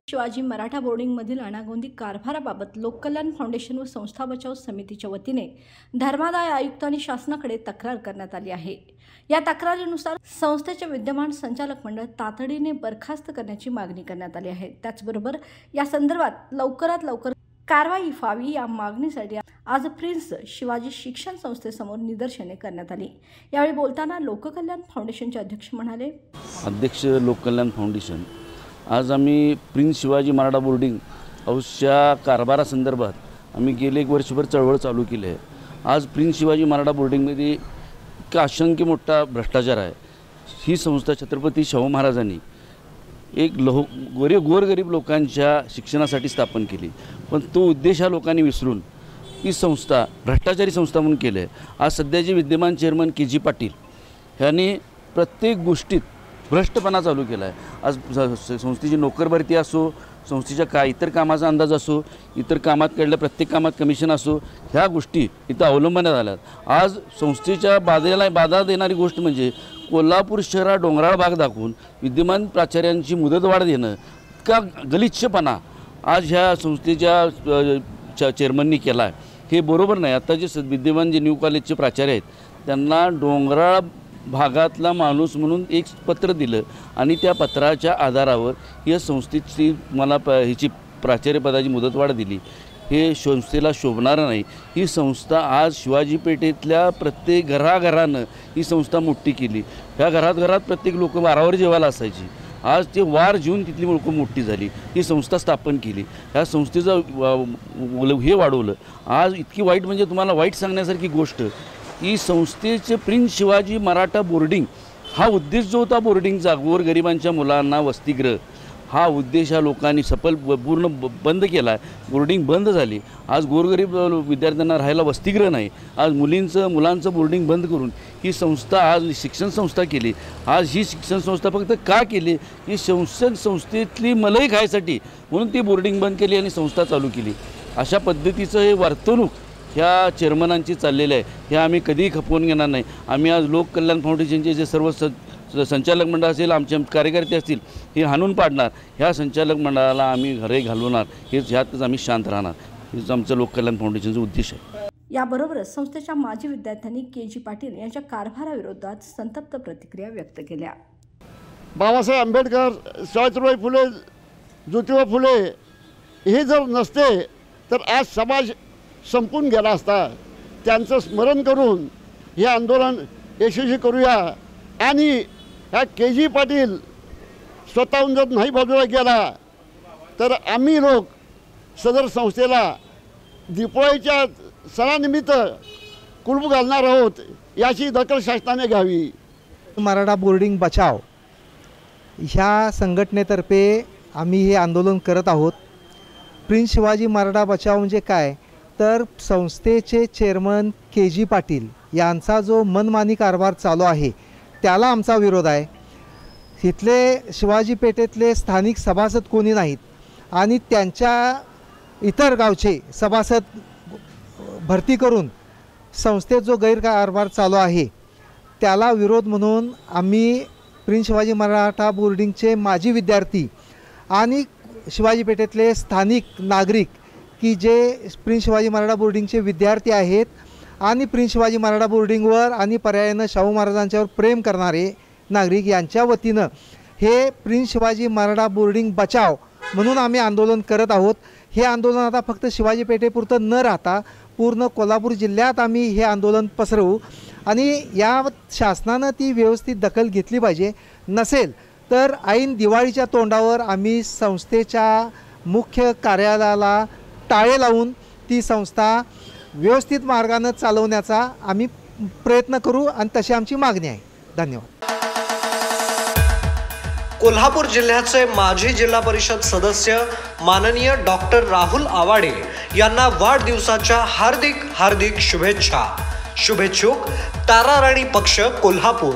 शिवाजी मराठा बोर्डिंगमधील अनागोंदी कारभाराबाबत लोककल्याण foundation व संस्था बचाव समितीच्या वतीने धर्मादाय आयुक्त आणि शासनाकडे तक्रार करण्यात आली आहे। या तक्रारीनुसार संस्थेचे विद्यमान संचालक मंडळ तातडीने बरखास्त करण्याची मागणी करण्यात आली आहे। त्याचबरोबर या संदर्भात लवकरात लवकर कारवाई व्हावी या मागणीसाठी आज प्रिन्स शिवाजी शिक्षण संस्थेसमोर निदर्शने करण्यात आली। यावेळी बोलताना लोककल्याण फाउंडेशनचे अध्यक्ष म्हणाले, अध्यक्ष लोककल्याण फाउंडेशन आज आम्ही प्रिन्स शिवाजी मराठा बोर्डिंग हाऊसच्या कारभारासंदर्भात आम्ही गेले 1 वर्षभर चळवळ चालू केली आहे। आज प्रिन्स शिवाजी मराठा बोर्डिंगमध्ये इतका असंख्य मोठा भ्रष्टाचार आहे। ही संस्था छत्रपती शाहू महाराजांनी एक गोरगरीब लोकांच्या शिक्षणासाठी स्थापन केली, पण तो उद्देश हा लोकांनी विसरून ही संस्था भ्रष्टाचारी संस्था म्हणून केली आहे। आज सध्याचे विद्यमान चेअरमन के.जी. पाटील यांनी प्रत्येक गोष्टीत भ्रष्टपणा चालू केला आहे। आज संस्थेची नोकर भरती असो, संस्थेच्या इतर कामाचा अंदाज असो, इतर कामात केलेल्या प्रत्येक कामात कमिशन असो, ह्या गोष्टी इथं अवलंबण्यात आल्यात। आज संस्थेच्या बाधा देणारी गोष्ट म्हणजे कोल्हापूर शहरात डोंगराळ भाग दाखवून विद्यमान प्राचार्यांची मुदतवाढ देणं, इतका गलिच्छपणा आज ह्या संस्थेच्या चेअरमननी केला आहे। हे बरोबर नाही। आता जे विद्यमान न्यू कॉलेजचे प्राचार्य आहेत त्यांना डोंगराळ भागातला माणूस म्हणून एक पत्र दिलं आणि त्या पत्राच्या आधारावर या संस्थेची मला ह्याची प्राचार्यपदाची मुदतवाढ दिली। हे संस्थेला शोभणारं नाही। ही संस्था आज शिवाजी पेठेतल्या प्रत्येक घराघरानं ही संस्था मोठी केली। ह्या घरात प्रत्येक लोक वारावर जेवायला असायची। आज ते वार जेवून तिथली लोक मोठी झाली, ही संस्था स्थापन केली, ह्या संस्थेचं हे वाढवलं। आज इतकी वाईट म्हणजे तुम्हाला वाईट सांगण्यासारखी गोष्ट की संस्थेचे प्रिन्स शिवाजी मराठा बोर्डिंग हा उद्देश जो होता बोर्डिंगचा, गोरगरिबांच्या मुलांना वसतिगृह, हा उद्देश ह्या लोकांनी पूर्ण बंद केला आहे। बोर्डिंग बंद झाली। आज गोरगरीब विद्यार्थ्यांना राहायला वसतिगृह नाही। आज मुलांचं बोर्डिंग बंद करून ही संस्था आज शिक्षण संस्था केली। आज ही शिक्षण संस्था फक्त का केली की संस्थेतली मलई खायसाठी म्हणून ती बोर्डिंग बंद केली आणि संस्था चालू केली। अशा पद्धतीचं हे वर्तणूक ह्या चेअरमनांची चाललेलं आहे। हे आम्ही कधीही खपवून घेणार नाही। आम्ही आज लोककल्याण फाउंडेशनचे जे सर्व संचालक मंडळ असेल, आमचे कार्यकर्ते असतील, हे हाणून पाडणार। ह्या संचालक मंडळाला आम्ही घरे घालवणार। ह्यातच आम्ही शांत राहणार। हेच आमचं लोककल्याण फाउंडेशनचा उद्देश आहे। याबरोबरच संस्थेच्या माजी विद्यार्थ्यांनी के.जी. पाटील यांच्या कारभाराविरोधात संतप्त प्रतिक्रिया व्यक्त केल्या। बाबासाहेब आंबेडकर, सावित्रीबाई फुले, ज्योतिबा फुले हे जर नसते तर आज समाज संपून गेला असता। त्यांचं स्मरण करून हे आंदोलन यशस्वी करूया आणि ह्या के.जी. पाटील स्वतःहून जर नाही बाजूला गेला तर आम्ही लोक सदर संस्थेला दिवाळीच्या सणानिमित्त कुलूप घालणार आहोत, याची दखल शासनाने घ्यावी। मराठा बोर्डिंग बचाव ह्या संघटनेतर्फे आम्ही हे आंदोलन करत आहोत। प्रिन्स शिवाजी मराठा बचाव म्हणजे काय तर संस्थेचे चेअरमन के.जी. पाटील यांचा जो मनमानी कारभार चालू आहे त्याला आमचा विरोध आहे। इथले शिवाजी पेठेतले स्थानिक सभासद कोणी नाहीत आणि त्यांच्या इतर गावचे सभासद भरती करून संस्थेत जो गैरकारभार चालू आहे त्याला विरोध म्हणून आम्ही प्रिन्स शिवाजी मराठा बोर्डिंगचे माजी विद्यार्थी आणि शिवाजी पेठेतले स्थानिक नागरिक की जे प्रिन्स शिवाजी मराठा बोर्डिंगचे विद्यार्थी आहेत आणि प्रिन्स शिवाजी मराठा बोर्डिंगवर आणि पर्यायानं शाहू महाराजांच्यावर प्रेम करणारे नागरिक यांच्या वतीनं हे प्रिन्स शिवाजी मराठा बोर्डिंग बचाव म्हणून आम्ही आंदोलन करत आहोत। हे आंदोलन आता फक्त शिवाजी पेठेपुरतं न राहता पूर्ण कोल्हापूर जिल्ह्यात आम्ही हे आंदोलन पसरवू आणि या शासनानं ती व्यवस्थित दखल घेतली पाहिजे। नसेल तर ऐन दिवाळीच्या तोंडावर आम्ही संस्थेच्या मुख्य कार्यालयाला टाळे लावून ती संस्था व्यवस्थित मार्गाने चालवण्याचा आम्ही प्रयत्न करू आणि तशी आमची मागणी आहे। धन्यवाद। कोल्हापूर जिल्ह्याचे माजी जिल्हा परिषद सदस्य माननीय डॉक्टर राहुल आवाडे यांना वाढदिवसाच्या हार्दिक शुभेच्छा। शुभेच्छुक ताराराणी पक्ष कोल्हापूर।